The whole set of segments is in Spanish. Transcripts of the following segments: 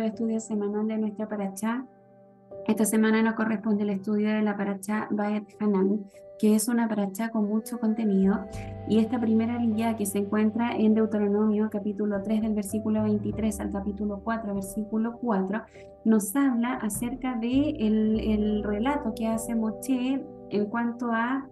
estudio semanal de nuestra parachá. Esta semana nos corresponde el estudio de la parachá Vaet Hanan, que es una parachá con mucho contenido, y esta primera liyá que se encuentra en Deuteronomio capítulo 3 del versículo 23 al capítulo 4 versículo 4 nos habla acerca de el relato que hace Moshe en cuanto a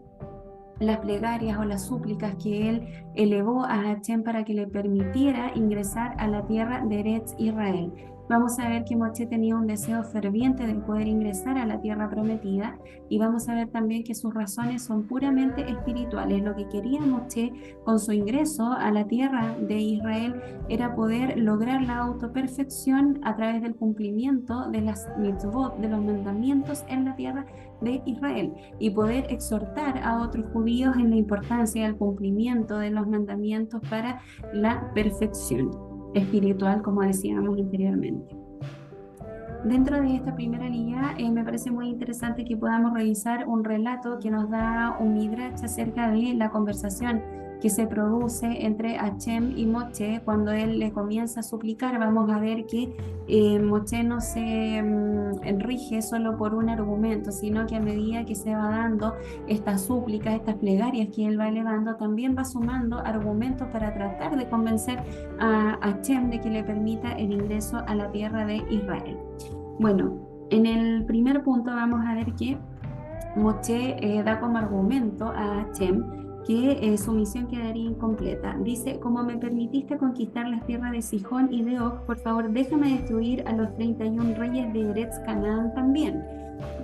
las plegarias o las súplicas que él elevó a Hashem para que le permitiera ingresar a la tierra de Eretz Israel. Vamos a ver que Moshe tenía un deseo ferviente de poder ingresar a la tierra prometida, y vamos a ver también que sus razones son puramente espirituales. Lo que quería Moshe con su ingreso a la tierra de Israel era poder lograr la autoperfección a través del cumplimiento de las mitzvot, de los mandamientos en la tierra de Israel, y poder exhortar a otros judíos en la importancia del cumplimiento de los mandamientos para la perfección espiritual, como decíamos anteriormente. Dentro de esta primera línea, me parece muy interesante que podamos revisar un relato que nos da un midrash acerca de la conversación que se produce entre Hashem y Moshe cuando él le comienza a suplicar. Vamos a ver que Moshe no se rige solo por un argumento, sino que a medida que se va dando estas súplicas, estas plegarias que él va elevando, también va sumando argumentos para tratar de convencer a Hashem de que le permita el ingreso a la tierra de Israel. Bueno, en el primer punto vamos a ver que Moshe da como argumento a Hashem que su misión quedaría incompleta. Dice: como me permitiste conquistar las tierras de Sihón y de Og, por favor déjame destruir a los 31 reyes de Eretz Canaán también.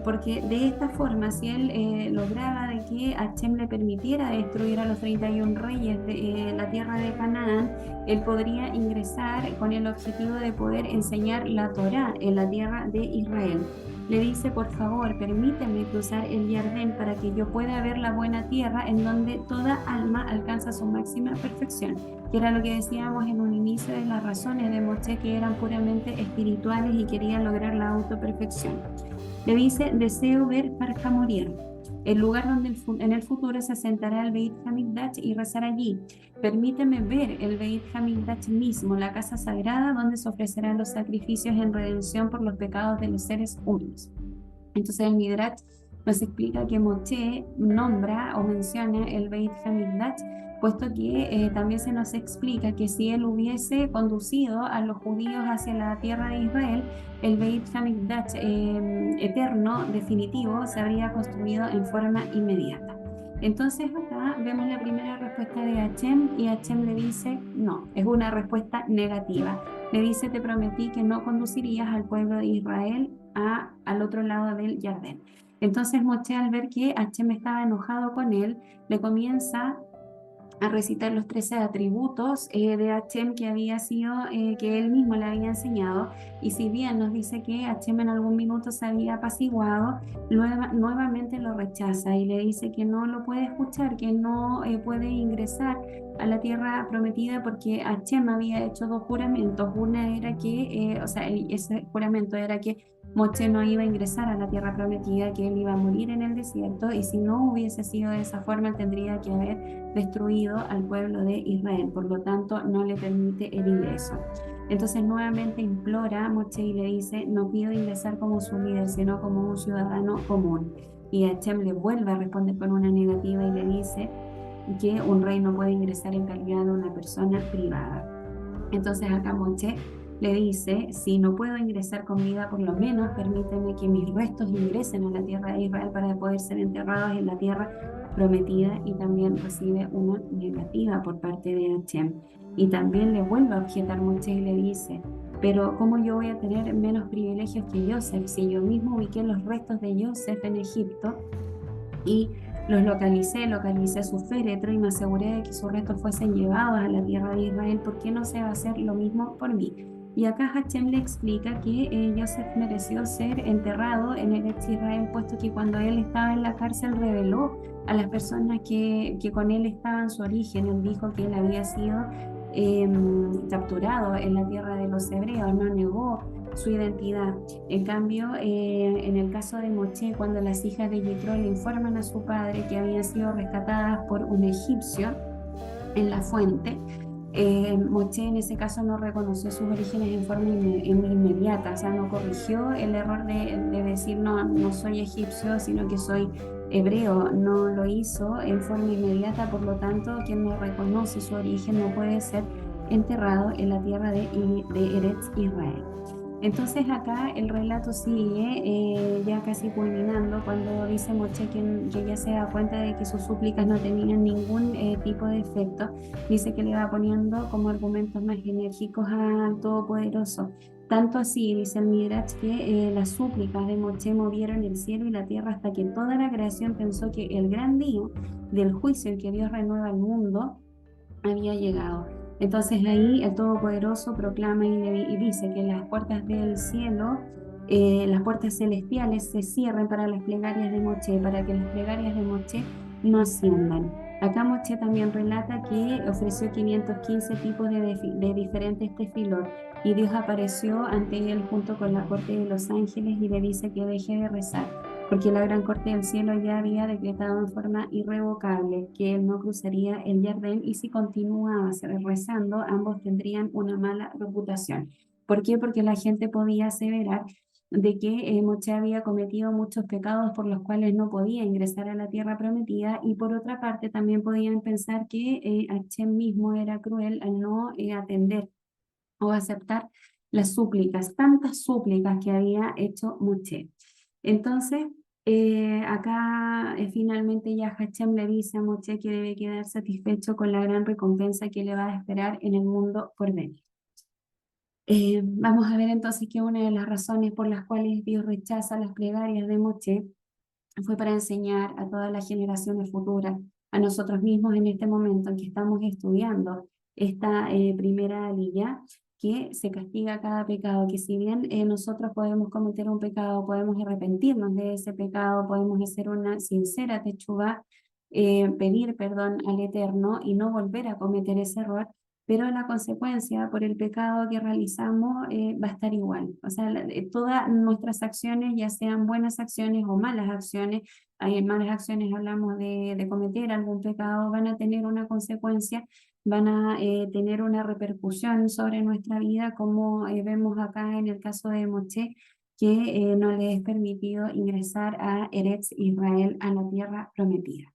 Porque de esta forma, si él lograba de que Hashem le permitiera destruir a los 31 reyes de la tierra de Canaán, él podría ingresar con el objetivo de poder enseñar la Torá en la tierra de Israel. Le dice: por favor, permíteme cruzar el Jardín para que yo pueda ver la buena tierra en donde toda alma alcanza su máxima perfección, que era lo que decíamos en un inicio de las razones de Moshe, que eran puramente espirituales y querían lograr la autoperfección. Le dice: deseo ver Parcamorir, el lugar donde en el futuro se sentará el Beit Hamikdash y rezar allí. Permíteme ver el Beit Hamikdash mismo, la casa sagrada donde se ofrecerán los sacrificios en redención por los pecados de los seres humanos. Entonces el Midrash nos explica que Moshe nombra o menciona el Beit Hamikdash, puesto que también se nos explica que si él hubiese conducido a los judíos hacia la tierra de Israel, el Beit Hamikdash eterno, definitivo, se habría construido en forma inmediata. Entonces acá vemos la primera respuesta de Hashem, y Hashem le dice no, es una respuesta negativa. Le dice: te prometí que no conducirías al pueblo de Israel al otro lado del Jardín. Entonces Moshe, al ver que Hashem estaba enojado con él, le comienza a recitar los 13 atributos de Hashem que había sido, que él mismo le había enseñado. Y si bien nos dice que Hashem en algún minuto se había apaciguado, nuevamente lo rechaza y le dice que no lo puede escuchar, que no puede ingresar a la tierra prometida, porque Hashem había hecho dos juramentos. Una era que, ese juramento era que Moshe no iba a ingresar a la tierra prometida, que él iba a morir en el desierto, y si no hubiese sido de esa forma, tendría que haber destruido al pueblo de Israel. Por lo tanto, no le permite el ingreso. Entonces nuevamente implora a Moshe y le dice: no pido ingresar como su líder, sino como un ciudadano común. Y Hashem le vuelve a responder con una negativa y le dice que un rey no puede ingresar en calidad de una persona privada. Entonces acá Moshe le dice: si no puedo ingresar con vida, por lo menos permíteme que mis restos ingresen a la tierra de Israel para poder ser enterrados en la tierra prometida. Y también recibe una negativa por parte de Hashem. Y también le vuelve a objetar Moshe y le dice: pero ¿cómo yo voy a tener menos privilegios que Joseph si yo mismo ubiqué los restos de Joseph en Egipto y los localicé su féretro y me aseguré de que sus restos fuesen llevados a la tierra de Israel? ¿Por qué no se va a hacer lo mismo por mí? Y acá Hashem le explica que Joseph mereció ser enterrado en Eretz Israel, puesto que cuando él estaba en la cárcel reveló a las personas que con él estaban su origen. Él dijo que él había sido capturado en la tierra de los hebreos, no negó su identidad. En cambio, en el caso de Moshe, cuando las hijas de Yitro le informan a su padre que habían sido rescatadas por un egipcio en la fuente, Moche en ese caso no reconoció sus orígenes en forma inmediata, o sea, no corrigió el error de decir no, no soy egipcio, sino que soy hebreo, no lo hizo en forma inmediata, por lo tanto, quien no reconoce su origen no puede ser enterrado en la tierra de Eretz Israel. Entonces acá el relato sigue ya casi culminando cuando dice Moche que ya se da cuenta de que sus súplicas no tenían ningún tipo de efecto. Dice que le va poniendo como argumentos más enérgicos al Todopoderoso. Tanto así, dice el Midrash, que las súplicas de Moche movieron el cielo y la tierra hasta que toda la creación pensó que el gran día del juicio en que Dios renueva el mundo había llegado. Entonces ahí el Todopoderoso proclama y dice que las puertas del cielo, las puertas celestiales se cierren para las plegarias de Moche, para que las plegarias de Moche no asciendan. Acá Moche también relata que ofreció 515 tipos de diferentes tefilot y Dios apareció ante él junto con la corte de los ángeles y le dice que deje de rezar porque la gran corte del cielo ya había decretado en forma irrevocable que él no cruzaría el Jardín y si continuaba rezando, ambos tendrían una mala reputación. ¿Por qué? Porque la gente podía aseverar de que Moche había cometido muchos pecados por los cuales no podía ingresar a la tierra prometida y por otra parte también podían pensar que Hashem mismo era cruel al no atender o aceptar las súplicas, tantas súplicas que había hecho Moche. Entonces, acá finalmente ya Hashem le dice a Moche que debe quedar satisfecho con la gran recompensa que le va a esperar en el mundo por venir. Vamos a ver entonces que una de las razones por las cuales Dios rechaza las plegarias de Moche fue para enseñar a todas las generaciones futuras, a nosotros mismos en este momento en que estamos estudiando esta primera aliyá, que se castiga cada pecado, que si bien nosotros podemos cometer un pecado, podemos arrepentirnos de ese pecado, podemos hacer una sincera techuvá, pedir perdón al Eterno y no volver a cometer ese error, pero la consecuencia por el pecado que realizamos va a estar igual. O sea, todas nuestras acciones, ya sean buenas acciones o malas acciones, en malas acciones hablamos de cometer algún pecado, van a tener una consecuencia, van a tener una repercusión sobre nuestra vida, como vemos acá en el caso de Moche, que no le es permitido ingresar a Eretz Israel, a la tierra prometida.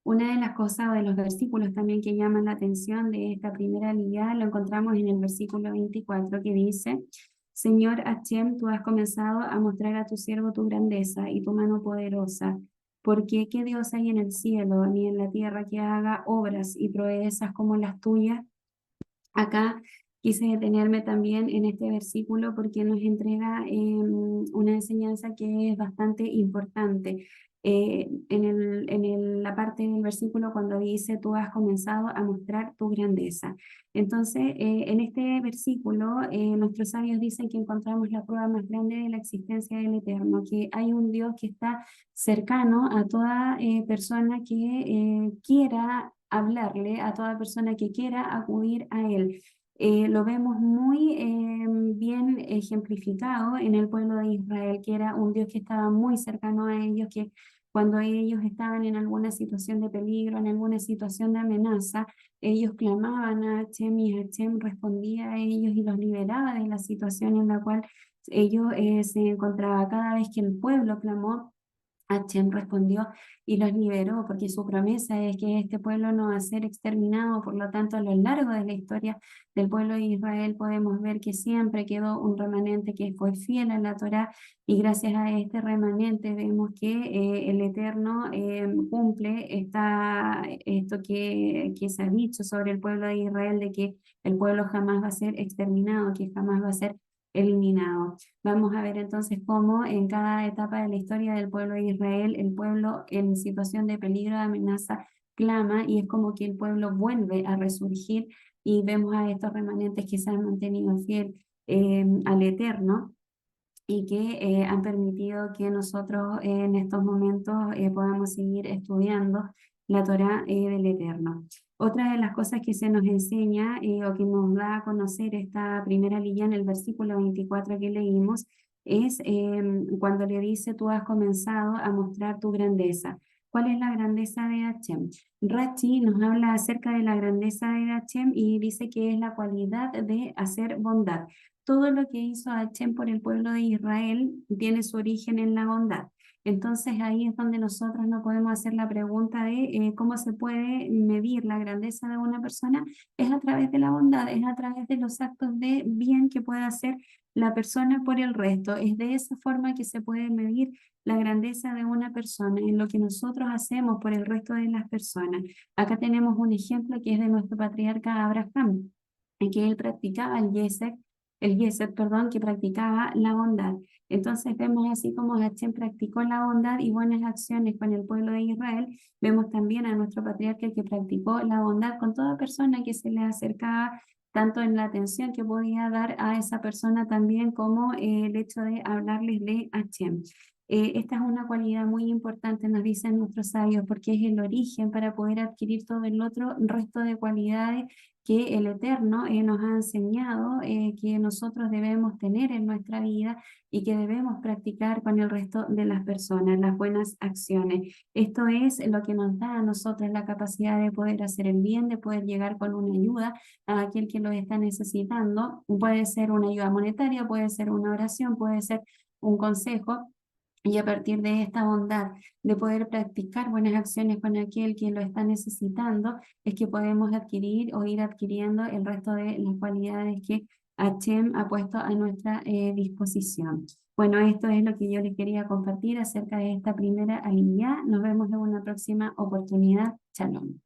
Una de las cosas o de los versículos también que llaman la atención de esta primera liga lo encontramos en el versículo 24 que dice, Señor Hashem, tú has comenzado a mostrar a tu siervo tu grandeza y tu mano poderosa, porque ¿qué Dios hay en el cielo ni en la tierra que haga obras y proezas como las tuyas? Acá quise detenerme también en este versículo porque nos entrega una enseñanza que es bastante importante. La parte del versículo cuando dice, tú has comenzado a mostrar tu grandeza. Entonces, en este versículo, nuestros sabios dicen que encontramos la prueba más grande de la existencia del Eterno, que hay un Dios que está cercano a toda persona que quiera hablarle, a toda persona que quiera acudir a él. Lo vemos muy bien ejemplificado en el pueblo de Israel, que era un Dios que estaba muy cercano a ellos, que cuando ellos estaban en alguna situación de peligro, en alguna situación de amenaza, ellos clamaban a Hashem y Hashem respondía a ellos y los liberaba de la situación en la cual ellos se encontraban. Cada vez que el pueblo clamó, Hashem respondió y los liberó, porque su promesa es que este pueblo no va a ser exterminado. Por lo tanto, a lo largo de la historia del pueblo de Israel podemos ver que siempre quedó un remanente que fue fiel a la Torá y gracias a este remanente vemos que el Eterno cumple esto que se ha dicho sobre el pueblo de Israel, de que el pueblo jamás va a ser exterminado, que jamás va a ser eliminado. Vamos a ver entonces cómo en cada etapa de la historia del pueblo de Israel, el pueblo en situación de peligro, de amenaza, clama y es como que el pueblo vuelve a resurgir y vemos a estos remanentes que se han mantenido fiel al Eterno y que han permitido que nosotros en estos momentos podamos seguir estudiando la Torá del Eterno. Otra de las cosas que se nos enseña o que nos da a conocer esta primera línea en el versículo 24 que leímos es cuando le dice, tú has comenzado a mostrar tu grandeza. ¿Cuál es la grandeza de Hashem? Rachi nos habla acerca de la grandeza de Hashem y dice que es la cualidad de hacer bondad. Todo lo que hizo Hashem por el pueblo de Israel tiene su origen en la bondad. Entonces ahí es donde nosotros no podemos hacer la pregunta de cómo se puede medir la grandeza de una persona. Es a través de la bondad, es a través de los actos de bien que puede hacer la persona por el resto. Es de esa forma que se puede medir la grandeza de una persona, en lo que nosotros hacemos por el resto de las personas. Acá tenemos un ejemplo que es de nuestro patriarca Abraham, en que él practicaba el Gesed, perdón, que practicaba la bondad. Entonces vemos así como Hashem practicó la bondad y buenas acciones con el pueblo de Israel, vemos también a nuestro patriarca que practicó la bondad con toda persona que se le acercaba, tanto en la atención que podía dar a esa persona también como el hecho de hablarles de Hashem. Esta es una cualidad muy importante, nos dicen nuestros sabios, porque es el origen para poder adquirir todo el otro resto de cualidades que el Eterno nos ha enseñado que nosotros debemos tener en nuestra vida y que debemos practicar con el resto de las personas, las buenas acciones. Esto es lo que nos da a nosotros la capacidad de poder hacer el bien, de poder llegar con una ayuda a aquel que lo está necesitando. Puede ser una ayuda monetaria, puede ser una oración, puede ser un consejo. Y a partir de esta bondad de poder practicar buenas acciones con aquel que lo está necesitando, es que podemos adquirir o ir adquiriendo el resto de las cualidades que Hashem ha puesto a nuestra disposición. Bueno, esto es lo que yo les quería compartir acerca de esta primera aliyá. Nos vemos en una próxima oportunidad. Shalom.